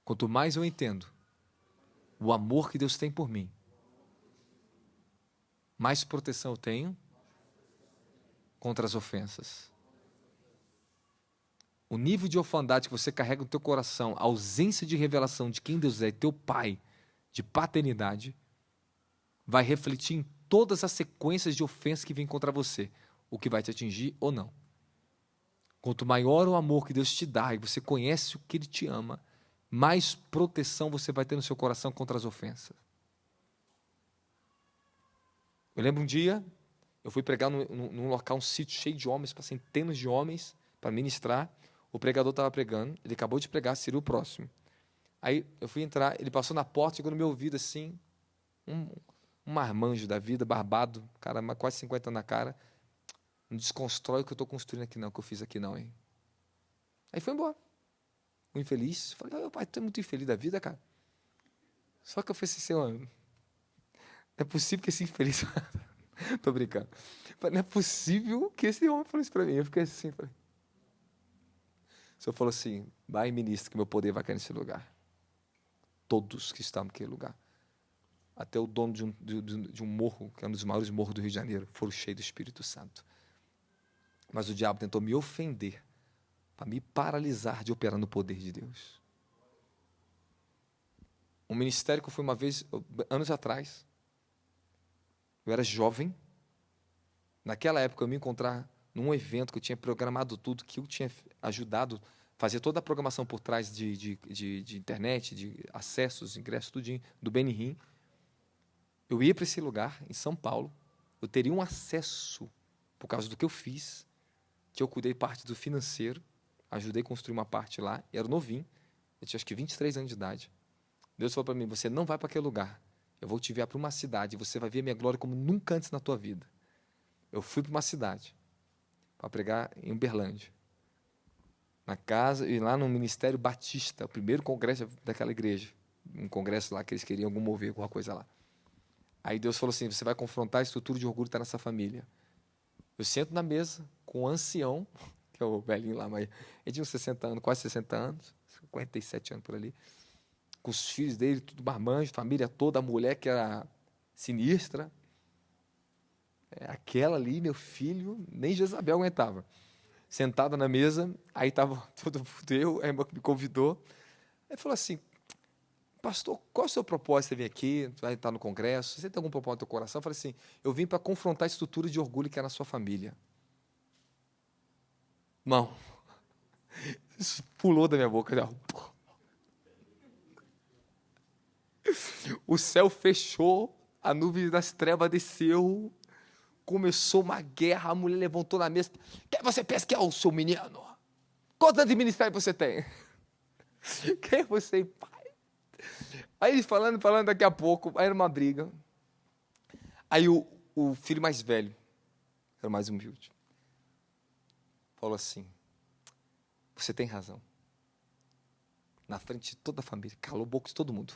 quanto mais eu entendo o amor que Deus tem por mim, mais proteção eu tenho contra as ofensas. O nível de orfandade que você carrega no teu coração, a ausência de revelação de quem Deus é, teu pai, de paternidade, vai refletir em todas as sequências de ofensas que vêm contra você, o que vai te atingir ou não. Quanto maior o amor que Deus te dá e você conhece o que Ele te ama, mais proteção você vai ter no seu coração contra as ofensas. Eu lembro um dia, eu fui pregar num local, um sítio cheio de homens, para centenas de homens, para ministrar. O pregador estava pregando, ele acabou de pregar, seria o próximo. Aí eu fui entrar, ele passou na porta, chegou no meu ouvido assim, um marmanjo da vida, barbado, cara, quase 50 anos na cara. Não desconstrói o que eu estou construindo aqui não, o que eu fiz aqui não, hein? Aí foi embora. O infeliz, falei, pai, tu é muito infeliz da vida, cara. Só que eu falei assim, não é possível que esse infeliz... Tô brincando. Não é possível que esse homem falou isso para mim. Eu fiquei assim, falei... O Senhor falou assim, vai ministro, que meu poder vai cair nesse lugar. Todos que estavam naquele lugar. Até o dono de um morro, que é um dos maiores morros do Rio de Janeiro, foram cheios do Espírito Santo. Mas o diabo tentou me ofender, para me paralisar de operar no poder de Deus. Um ministério que eu fui uma vez, anos atrás, eu era jovem, naquela época eu me encontrar num evento que eu tinha programado tudo, que eu tinha ajudado a fazer toda a programação por trás de internet, de acessos, ingressos, tudinho, do Benihim. Eu ia para esse lugar, em São Paulo, eu teria um acesso, por causa do que eu fiz, que eu cuidei parte do financeiro, ajudei a construir uma parte lá, eu era novinho, eu tinha acho que 23 anos de idade. Deus falou para mim, você não vai para aquele lugar, eu vou te enviar para uma cidade, você vai ver a minha glória como nunca antes na tua vida. Eu fui para uma cidade, para pregar em Uberlândia, na casa, e lá no Ministério Batista, o primeiro congresso daquela igreja, um congresso lá que eles queriam mover alguma coisa lá. Aí Deus falou assim, você vai confrontar a estrutura de orgulho que está nessa família. Eu sento na mesa com o ancião, que é o velhinho lá, mas ele tinha uns 60 anos, quase 60 anos, 57 anos por ali, com os filhos dele, tudo marmanjo, família toda, a mulher que era sinistra. Aquela ali, meu filho, nem Jezabel aguentava. Sentada na mesa, aí estava todo mundo, a irmã que me convidou. Ele falou assim, pastor, qual é o seu propósito de vir aqui? Vai estar no congresso? Você tem algum propósito no teu coração? Eu falei assim, eu vim para confrontar a estrutura de orgulho que é na sua família. Não. Isso pulou da minha boca. O céu fechou, a nuvem das trevas desceu, começou uma guerra, a mulher levantou na mesa. Quem você pensa que é o seu menino? Quantos anos de ministério você tem? Quem é você, pai? Aí eles falando, daqui a pouco, aí era uma briga. Aí o filho mais velho, era mais humilde, falou assim, você tem razão. Na frente de toda a família, calou a boca de todo mundo.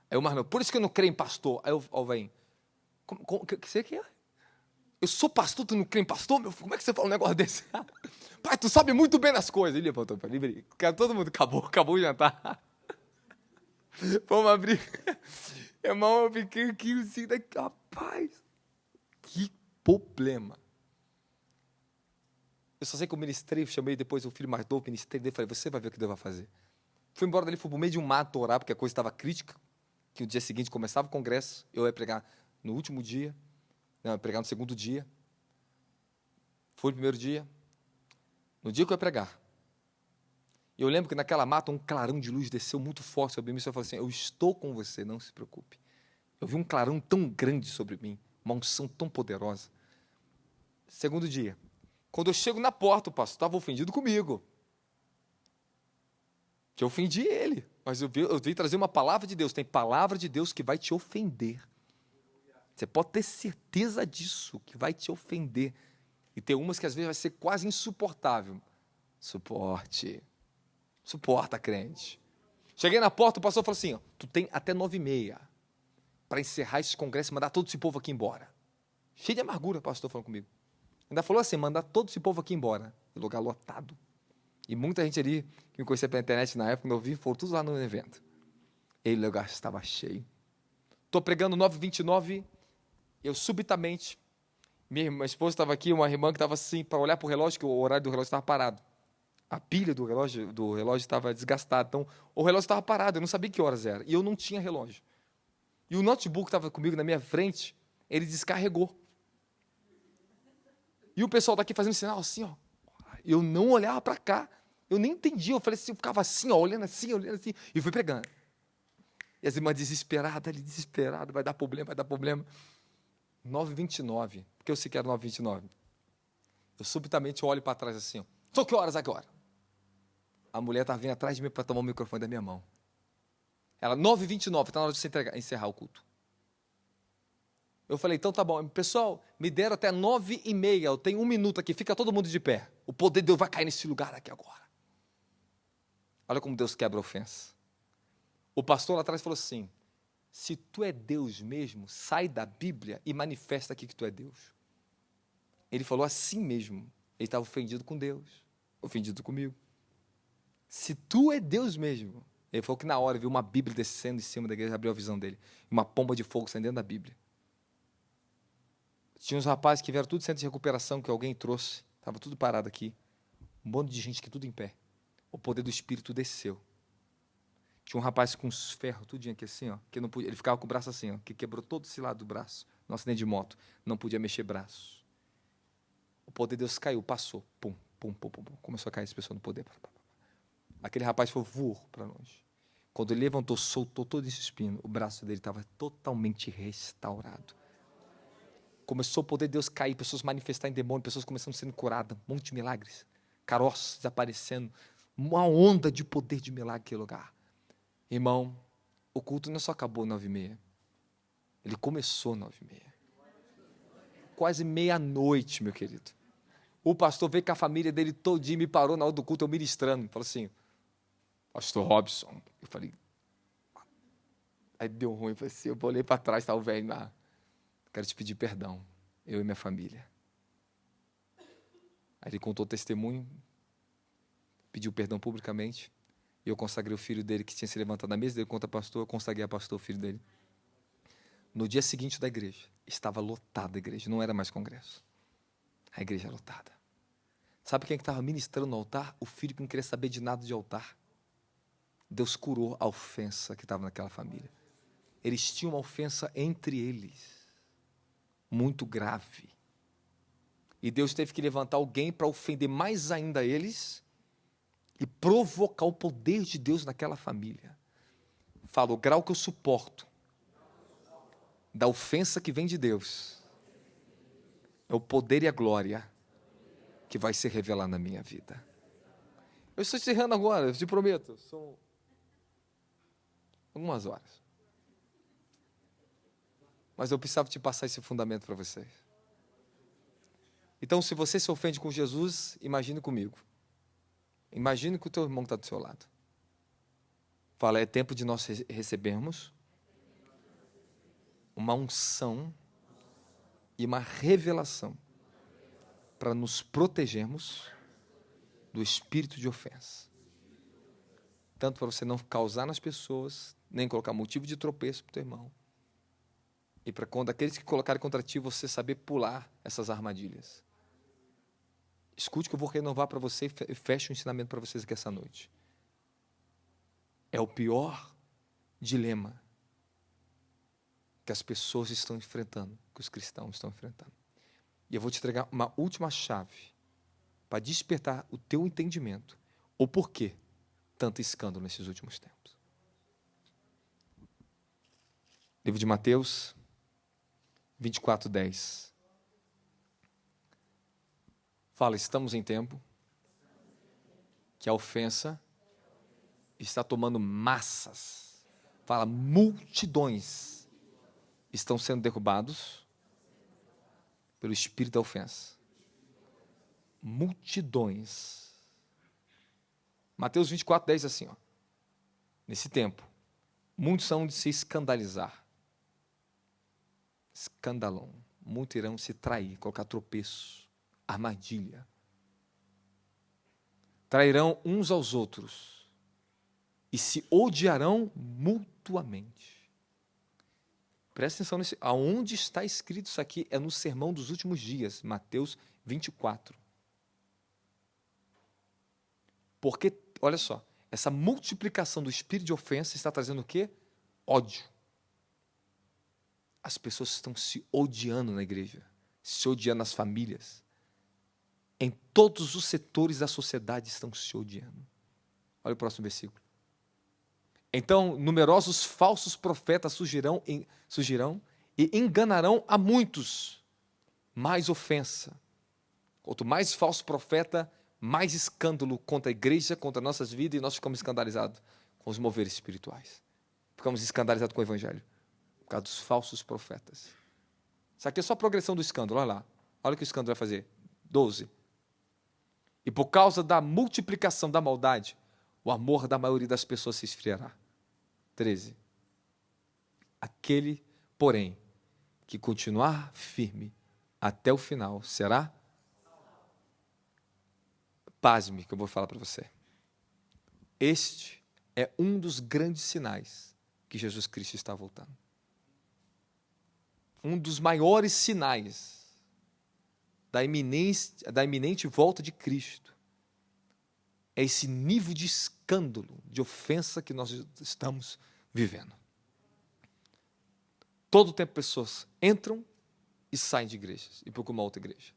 Aí o Marlon, por isso que eu não creio em pastor. Aí o velho, você que é? Eu sou pastor, tu não crê em pastor? Meu filho, como é que você fala um negócio desse? Pai, tu sabe muito bem das coisas. Ele levantou para livre. Todo mundo acabou o jantar. Vamos abrir. Irmão, eu fiquei aqui assim, rapaz, que problema. Eu só sei que eu ministrei, chamei depois o filho mais novo, ministrei dele, falei, você vai ver o que Deus vai fazer. Fui embora dali, fui para o meio de um mato orar, porque a coisa estava crítica, que no dia seguinte começava o congresso, eu ia pregar no último dia, não, eu ia pregar no segundo dia. Foi o primeiro dia. No dia que eu ia pregar, eu lembro que naquela mata um clarão de luz desceu muito forte sobre mim, e o Senhor falou assim, eu estou com você, não se preocupe. Eu vi um clarão tão grande sobre mim, uma unção tão poderosa. Segundo dia, quando eu chego na porta, o pastor estava ofendido comigo. Que eu ofendi ele. Mas eu vim trazer uma palavra de Deus. Tem palavra de Deus que vai te ofender. Você pode ter certeza disso, que vai te ofender. E tem umas que às vezes vai ser quase insuportável. Suporte. Suporta, crente. Cheguei na porta, o pastor falou assim, ó, tu tem até 9h30 para encerrar esse congresso e mandar todo esse povo aqui embora. Cheio de amargura, o pastor falando comigo. Ainda falou assim, mandar todo esse povo aqui embora. O lugar lotado. E muita gente ali, que me conhecia pela internet na época, quando eu vi, foram todos lá no evento. E o lugar estava cheio. Estou pregando 9h29, eu subitamente, minha esposa estava aqui, uma irmã que estava assim, para olhar para o relógio, que o horário do relógio estava parado. A pilha do relógio estava desgastada, então o relógio estava parado, eu não sabia que horas era, e eu não tinha relógio. E o notebook que estava comigo na minha frente, ele descarregou. E o pessoal daqui fazendo sinal assim, ó. Eu não olhava para cá, eu nem entendia, eu falei assim, eu ficava assim, ó, olhando assim, e fui pregando. E as irmãs desesperadas, ali, desesperada, vai dar problema, vai dar problema. 9h29, porque eu sei que era 9h29. Eu subitamente olho para trás assim, ó. São que horas agora? A mulher estava vindo atrás de mim para tomar o microfone da minha mão. Ela, 9h29, está na hora de você encerrar o culto. Eu falei, então tá bom. Pessoal, me deram até 9h30, eu tenho 1 minuto aqui, fica todo mundo de pé. O poder de Deus vai cair nesse lugar aqui agora. Olha como Deus quebra a ofensa. O pastor lá atrás falou assim, se tu é Deus mesmo, sai da Bíblia e manifesta aqui que tu é Deus. Ele falou assim mesmo. Ele estava ofendido com Deus, ofendido comigo. Se tu é Deus mesmo. Ele falou que na hora viu uma Bíblia descendo em cima da igreja, abriu a visão dele. Uma pomba de fogo saindo dentro da Bíblia. Tinha uns rapazes que vieram tudo centro de recuperação que alguém trouxe. Estava tudo parado aqui. Um monte de gente que tudo em pé. O poder do Espírito desceu. Tinha um rapaz com uns ferros, tudinho aqui assim, ó, que não podia, ele ficava com o braço assim, ó, que quebrou todo esse lado do braço, no acidente de moto. Não podia mexer braço. O poder de Deus caiu, passou. Pum, pum, pum, pum, pum. Começou a cair esse pessoal no poder. Aquele rapaz foi voou para longe. Quando ele levantou, soltou todo esse espinho, o braço dele estava totalmente restaurado. Começou o poder de Deus cair, pessoas manifestarem demônio, pessoas começando a ser curadas, um monte de milagres. Caroços desaparecendo, uma onda de poder de milagre naquele lugar. Irmão, o culto não só acabou 9h30, ele começou 9h30. Quase meia-noite, meu querido. O pastor veio com a família dele todinho, me parou na hora do culto, eu ministrando, falou assim, pastor Robson, eu falei, aí deu ruim, eu falei assim, eu olhei para trás, estava o velho lá, quero te pedir perdão, eu e minha família. Aí ele contou o testemunho, pediu perdão publicamente, e eu consagrei o filho dele, que tinha se levantado na mesa dele contra pastor, eu consagrei a pastor, o filho dele. No dia seguinte da igreja, estava lotada a igreja, não era mais congresso. A igreja lotada. Sabe quem estava ministrando no altar? O filho que não queria saber de nada de altar. Deus curou a ofensa que estava naquela família. Eles tinham uma ofensa entre eles, muito grave. E Deus teve que levantar alguém para ofender mais ainda eles e provocar o poder de Deus naquela família. Fala, o grau que eu suporto da ofensa que vem de Deus é o poder e a glória que vai se revelar na minha vida. Eu estou encerrando agora, eu te prometo. São algumas horas. Mas eu precisava te passar esse fundamento para vocês. Então, se você se ofende com Jesus, imagine comigo. Imagine que o teu irmão está do seu lado. Fala, é tempo de nós recebermos uma unção e uma revelação para nos protegermos do espírito de ofensa. Tanto para você não causar nas pessoas, nem colocar motivo de tropeço para o teu irmão. E para quando aqueles que colocarem contra ti, você saber pular essas armadilhas. Escute que eu vou renovar para você e fecho o ensinamento para vocês aqui essa noite. É o pior dilema que as pessoas estão enfrentando, que os cristãos estão enfrentando. E eu vou te entregar uma última chave para despertar o teu entendimento. O porquê tanto escândalo nesses últimos tempos. Livro de Mateus 24:10. Fala, estamos em tempo que a ofensa está tomando massas. Fala, multidões estão sendo derrubados pelo espírito da ofensa. Multidões. Mateus 24, 10 assim, ó. Nesse tempo, muitos hão de se escandalizar. Escandalão. Muitos irão se trair, colocar tropeço, armadilha. Trairão uns aos outros e se odiarão mutuamente. Presta atenção nisso. Aonde está escrito isso aqui? É no sermão dos últimos dias, Mateus 24. Porque, olha só, essa multiplicação do espírito de ofensa está trazendo o quê? Ódio. As pessoas estão se odiando na igreja, se odiando nas famílias. Em todos os setores da sociedade estão se odiando. Olha o próximo versículo. Então, numerosos falsos profetas surgirão e enganarão a muitos. Mais ofensa. Quanto mais falso profeta, mais escândalo contra a igreja, contra nossas vidas, e nós ficamos escandalizados com os moveres espirituais. Ficamos escandalizados com o evangelho, por causa dos falsos profetas. Isso aqui é só a progressão do escândalo, olha lá. Olha o que o escândalo vai fazer. 12. E por causa da multiplicação da maldade, o amor da maioria das pessoas se esfriará. 13. Aquele, porém, que continuar firme até o final, será? Pasme, que eu vou falar para você. Este é um dos grandes sinais que Jesus Cristo está voltando. Um dos maiores sinais da iminente volta de Cristo é esse nível de escândalo, de ofensa que nós estamos vivendo. Todo o tempo pessoas entram e saem de igrejas e procuram uma outra igreja.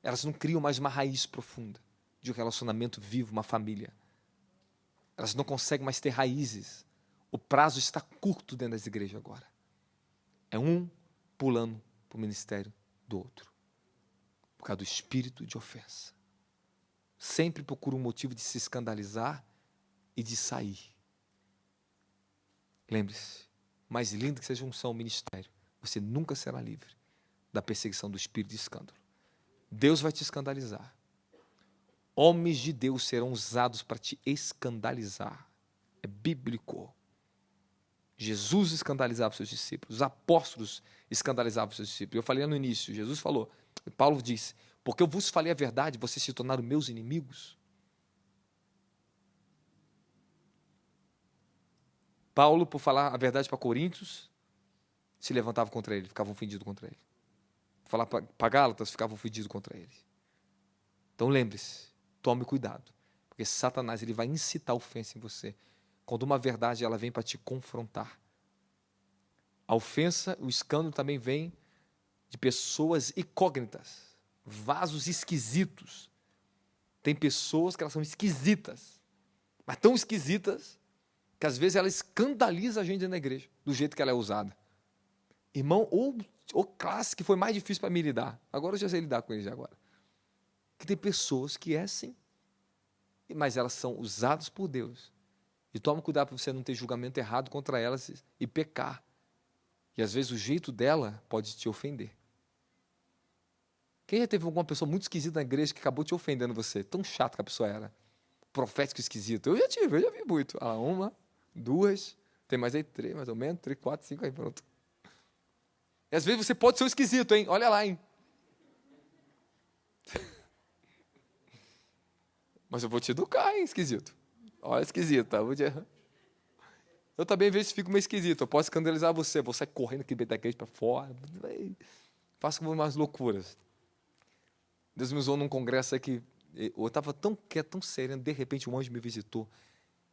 Elas não criam mais uma raiz profunda de um relacionamento vivo, uma família. Elas não conseguem mais ter raízes. O prazo está curto dentro das igrejas agora. É um pulando para o ministério do outro. Por causa do espírito de ofensa. Sempre procura um motivo de se escandalizar e de sair. Lembre-se, mais lindo que seja um ministério, você nunca será livre da perseguição do espírito de escândalo. Deus vai te escandalizar. Homens de Deus serão usados para te escandalizar. É bíblico. Jesus escandalizava os seus discípulos, os apóstolos escandalizavam os seus discípulos. Eu falei no início, Jesus falou, Paulo disse, porque eu vos falei a verdade, vocês se tornaram meus inimigos. Paulo, por falar a verdade para Coríntios, se levantava contra ele, ficavam ofendidos contra ele. Por falar para Gálatas, ficavam ofendidos contra ele. Então lembre-se, tome cuidado, porque Satanás ele vai incitar ofensa em você, quando uma verdade ela vem para te confrontar. A ofensa, o escândalo também vem de pessoas incógnitas, vasos esquisitos. Tem pessoas que elas são esquisitas, mas tão esquisitas que às vezes ela escandaliza a gente na igreja, do jeito que ela é usada. Irmão, ou classe que foi mais difícil para mim lidar. Agora eu já sei lidar com eles agora. Que tem pessoas que é assim, mas elas são usadas por Deus. E toma cuidado para você não ter julgamento errado contra elas e pecar. E às vezes o jeito dela pode te ofender. Quem já teve alguma pessoa muito esquisita na igreja que acabou te ofendendo você? Tão chato que a pessoa era. Profético esquisito. Eu já vi muito. Ah, 1, 2, tem mais aí 3, mais ou menos, 3, 4, 5, aí pronto. E às vezes você pode ser um esquisito, hein? Olha lá, hein? Mas eu vou te educar, hein, esquisito. Olha, esquisito, tá? Eu também, às vezes, fico meio esquisito. Eu posso escandalizar você. Vou sair correndo aqui da igreja para fora. Faço umas loucuras. Deus me usou num congresso aí que eu estava tão quieto, tão sereno. De repente, um anjo me visitou.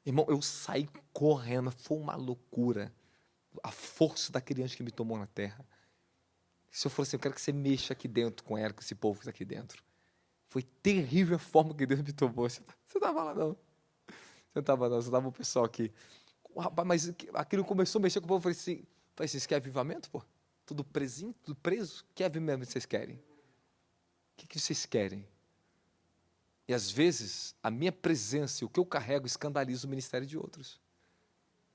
Irmão, eu saí correndo. Foi uma loucura. A força daquele anjo que me tomou na terra. Se eu for assim, eu quero que você mexa aqui dentro com ela, com esse povo que está aqui dentro. Foi terrível a forma que Deus me tomou. Você estava lá, não. Você não estava, não. Você estava o pessoal aqui. Rapaz, mas aquilo começou a mexer com o povo. Eu falei assim, vocês querem avivamento, pô? Tudo presinho, tudo preso? Que avivamento vocês querem? O que vocês querem? E às vezes, a minha presença e o que eu carrego escandaliza o ministério de outros.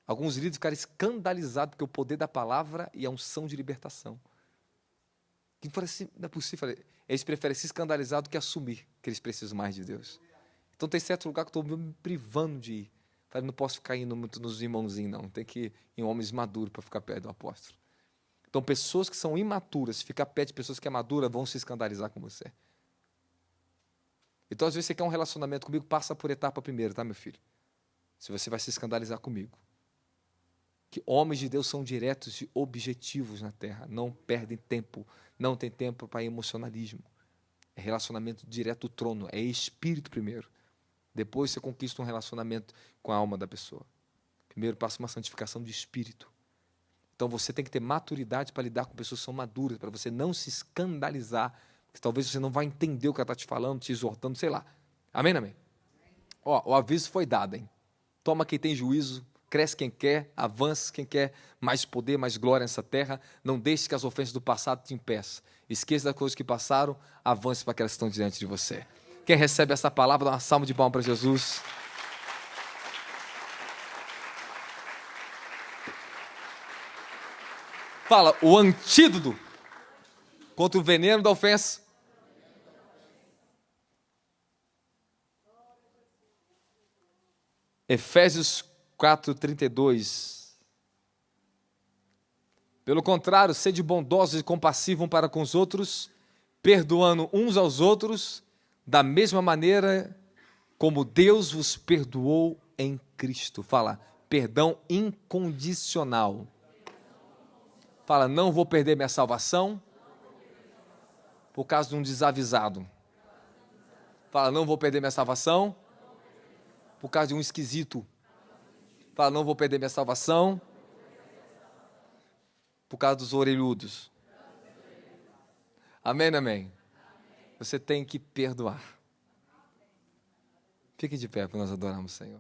Alguns líderes ficaram escandalizados porque o poder da palavra e a unção de libertação. Quem fala assim, não é possível. Eles preferem se escandalizar do que assumir que eles precisam mais de Deus. Então tem certo lugar que eu estou me privando de ir. Falei, não posso ficar indo muito nos irmãozinhos, não. Tem que ir em homens maduros para ficar perto do apóstolo. Então pessoas que são imaturas, se ficar perto de pessoas que é madura, vão se escandalizar com você. Então às vezes você quer um relacionamento comigo, passa por etapa primeiro, tá, meu filho? Se você vai se escandalizar comigo. Que homens de Deus são diretos e objetivos na terra, não perdem tempo, não tem tempo para emocionalismo. É relacionamento direto ao trono, é espírito primeiro. Depois você conquista um relacionamento com a alma da pessoa. Primeiro passa uma santificação de espírito. Então você tem que ter maturidade para lidar com pessoas que são maduras, para você não se escandalizar, porque talvez você não vai entender o que ela está te falando, te exortando, sei lá. Amém, amém? Ó, o aviso foi dado, hein? Toma quem tem juízo, cresce quem quer, avança quem quer mais poder, mais glória nessa terra. Não deixe que as ofensas do passado te impeçam. Esqueça das coisas que passaram, avance para aquelas que estão diante de você. Quem recebe essa palavra, dá uma salva de palmas para Jesus. Fala, o antídoto contra o veneno da ofensa. Efésios 4:32. Pelo contrário, sede bondosos e compassivos um para com os outros, perdoando uns aos outros, da mesma maneira como Deus vos perdoou em Cristo. Fala, perdão incondicional. Fala, não vou perder minha salvação por causa de um desavisado. Fala, não vou perder minha salvação por causa de um esquisito. Fala, não vou perder minha salvação por causa dos orelhudos. Amém, amém? Você tem que perdoar. Fique de pé para nós adorarmos o Senhor.